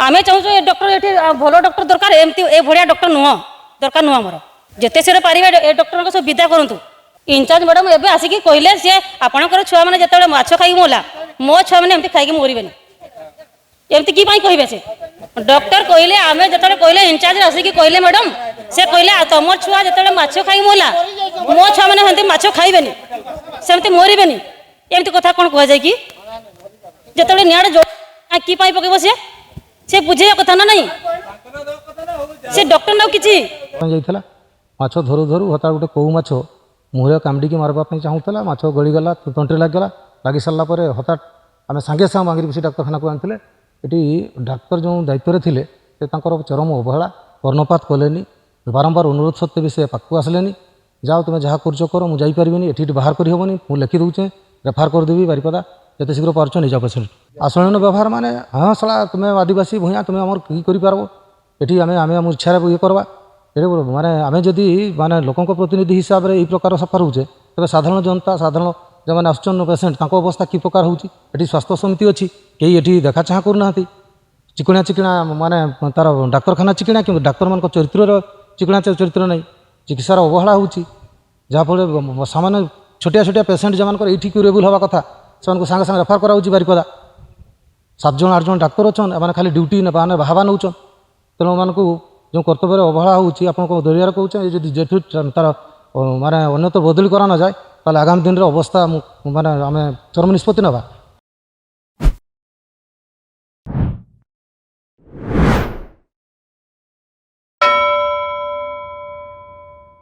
आमे चाहूँ ए डॉक्टर ये भल डॉक्टर दरकार एमती ए भाया डॉक्टर नुह दरकार नुह आमर जिते शीघ्र पारे ए डॉक्टर सब विदा करूँ इंचार्ज मैडम एवं आसिक कहले सी आपणकर छुआ मैंने जिते माछ खाई मोला मो छुआ मैंने एमती खाई मरबे एमती कि कहे से डॉक्टर कहले आम जो कहले इंचार्ज आसिक कहले मैडम से कहले तुम छुआ जो माछ खाई मोला मो छुआ मैंने माछ खाइबे सेमती मरबे एमती कथा कौन कह जाए कि जो निआड़ जो कि पकेब सी बुझे कथा ना नहीं से डॉक्टर ना कि जाइला माछ धरू धरू हता गोटे कौ माछ मुहरे कामड़ी मारवाई चाहूला माछ गलीगला तंट्री लगिगला लगी सारापर हठात आम सागे सागे मांगी डाक्तखाना को आनी ये डाक्तर जो दायित्व थे चरम अवहेला कर्णपात कले बारंबार अनुरोध सत्वे भी से पाक आसले जाओ तुम जहाँ कर मुझे जापरि ये बाहर करहबनी मुझे लिखि दूचे रेफार करदेवी बारिपदा जिते शीघ्र पार्छ निजा पेसेंट आसलन व्यवहार माने हाँ साला तुम्हें आदिवासी भूया तुम्हें आम कि ये आम आम इच्छा ये करवा ये माने आम जदि माने लोकों प्रतिनिधि हिसाब से यही प्रकार सफा रोचे तेज साधारण जनता साधारण जो मैंने आसुन पेसेंट अवस्था कि प्रकार होती स्वास्थ्य समिति अच्छी कई ये देखा चाह करना चिकणिया चिकणा माने तार डाक्तखाना चिकणा कि डाक्तर मान चरित्र चिकणा चरित्र नहीं चिकित्सार अवहेला होफल सामान्य छोटिया छोटिया पेसेंट जमान ये क्यूरेबुल हवा कथा से सागे सागे रेफार करा बारिपदा 7 जन 8 जन डाक्तर अच्छन एम खाली ड्यूटी माने बाहवा नौचन तेणु मानक जो कर्तव्य अवहेला हो दरियार कहते जेठू तार माने अन्यत्र बदली करा न जाए आगामी दिन में अवस्था माने आम चरम निष्पत्ति नवा।